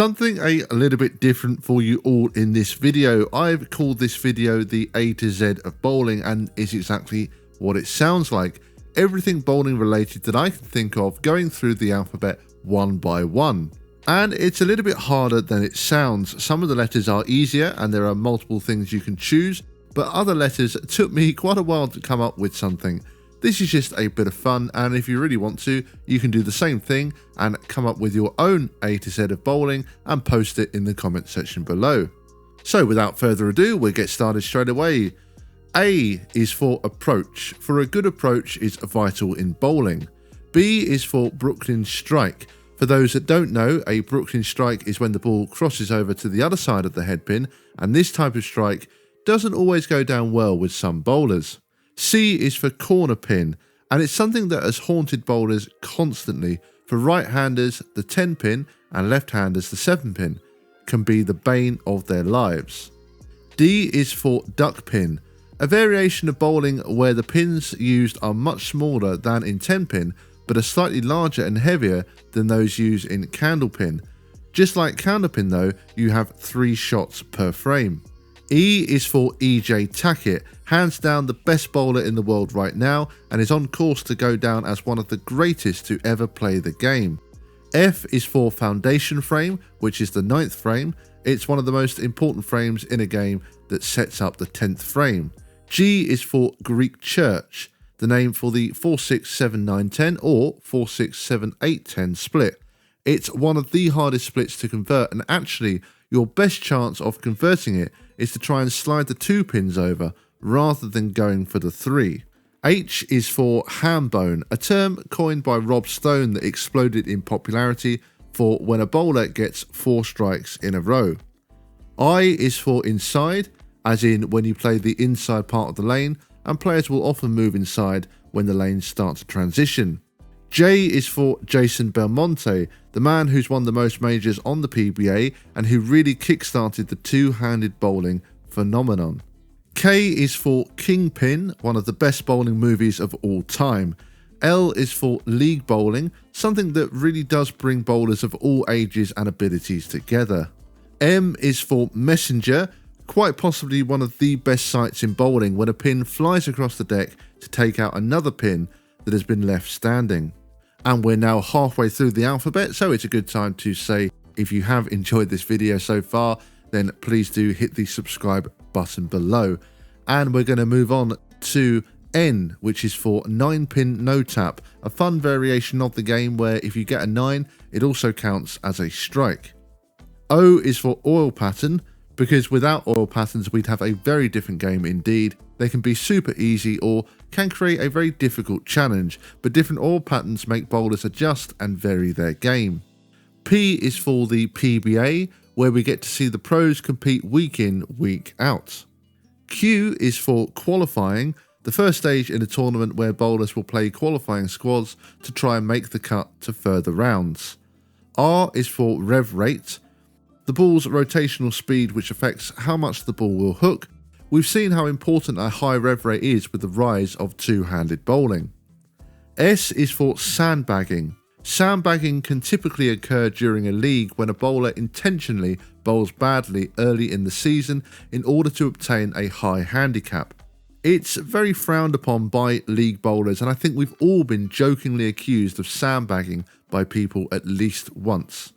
Something a little bit different for you all in this video. I've called this video the A to Z of bowling, and it's exactly what it sounds like. Everything bowling related that I can think of, going through the alphabet one by one. And it's a little bit harder than it sounds. Some of the letters are easier and there are multiple things you can choose, but other letters took me quite a while to come up with something. This is just a bit of fun, and if you really want to, you can do the same thing and come up with your own A to Z of bowling and post it in the comment section below. So without further ado, we'll get started straight away. A is for approach, for a good approach is vital in bowling. B is for Brooklyn strike. For those that don't know, a Brooklyn strike is when the ball crosses over to the other side of the headpin, and this type of strike doesn't always go down well with some bowlers. C is for corner pin, and it's something that has haunted bowlers constantly. For right-handers, the 10 pin, and left-handers, the 7 pin, can be the bane of their lives. D is for duck pin, a variation of bowling where the pins used are much smaller than in 10 pin, but are slightly larger and heavier than those used in candle pin. Just like candle pin though, you have 3 shots per frame. E is for EJ Tackett, hands down the best bowler in the world right now, and is on course to go down as one of the greatest to ever play the game. F is for foundation frame, which is the 9th frame. It's one of the most important frames in a game that sets up the 10th frame. G is for Greek church, the name for the 4-6-7-9-10 or 4-6-7-8-10 split. It's one of the hardest splits to convert, and actually your best chance of converting it is to try and slide the 2 pins over rather than going for the 3. H is for ham bone, a term coined by Rob Stone that exploded in popularity for when a bowler gets 4 strikes in a row. I is for inside, as in when you play the inside part of the lane, and players will often move inside when the lanes start to transition. J is for Jason Belmonte, the man who's won the most majors on the PBA and who really kickstarted the two-handed bowling phenomenon. K is for Kingpin, one of the best bowling movies of all time. L is for league bowling, something that really does bring bowlers of all ages and abilities together. M is for messenger, quite possibly one of the best sights in bowling when a pin flies across the deck to take out another pin that has been left standing. And we're now halfway through the alphabet, so it's a good time to say if you have enjoyed this video so far, then please do hit the subscribe button below. And we're going to move on to N, which is for 9-pin no tap, a fun variation of the game where if you get a 9, it also counts as a strike. O is for oil pattern, because without oil patterns we'd have a very different game indeed. They can be super easy or can create a very difficult challenge, but different oil patterns make bowlers adjust and vary their game. P is for the PBA, where we get to see the pros compete week in, week out. Q is for qualifying, the first stage in a tournament where bowlers will play qualifying squads to try and make the cut to further rounds. R is for rev rate, the ball's rotational speed which affects how much the ball will hook. We've seen how important a high rev rate is with the rise of two-handed bowling. S is for sandbagging. Sandbagging can typically occur during a league when a bowler intentionally bowls badly early in the season in order to obtain a high handicap. It's very frowned upon by league bowlers, and I think we've all been jokingly accused of sandbagging by people at least once.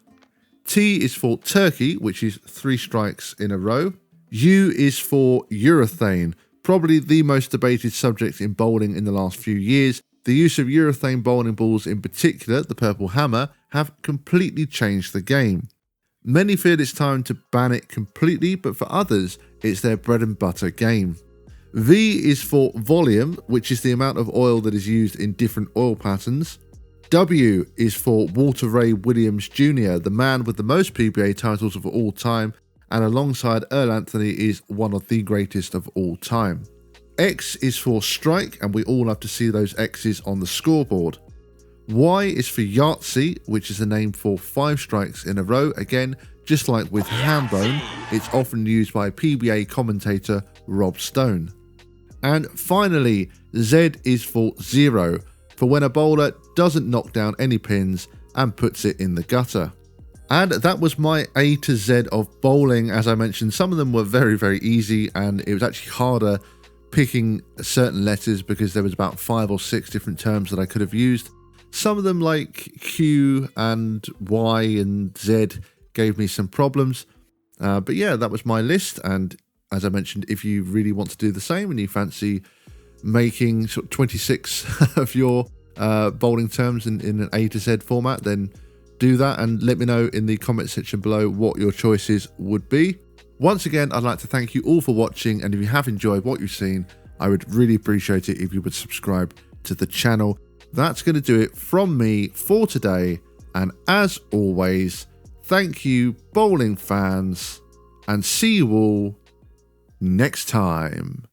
T is for turkey, which is 3 strikes in a row. U is for urethane, probably the most debated subject in bowling in the last few years. The use of urethane bowling balls, in particular the purple hammer, have completely changed the game. Many feel it's time to ban it completely, but for others it's their bread and butter game. V is for volume, which is the amount of oil that is used in different oil patterns. W is for Walter Ray Williams Jr., the man with the most PBA titles of all time, and alongside Earl Anthony is one of the greatest of all time. X is for strike, and we all love to see those X's on the scoreboard. Y is for Yahtzee, which is the name for 5 strikes in a row. Again, just like with Hambone, it's often used by PBA commentator Rob Stone. And finally, Z is for zero, for when a bowler doesn't knock down any pins and puts it in the gutter. And that was my A to Z of bowling. As I mentioned, some of them were very, very easy, and it was actually harder picking certain letters because there was about 5 or 6 different terms that I could have used. Some of them, like Q and Y and Z, gave me some problems. But yeah, that was my list. And as I mentioned, if you really want to do the same and you fancy making sort of 26 of your bowling terms in an A to Z format, then do that and let me know in the comment section below what your choices would be. Once again, I'd like to thank you all for watching, and if you have enjoyed what you've seen, I would really appreciate it if you would subscribe to the channel. That's going to do it from me for today, and as always, thank you bowling fans, and see you all next time.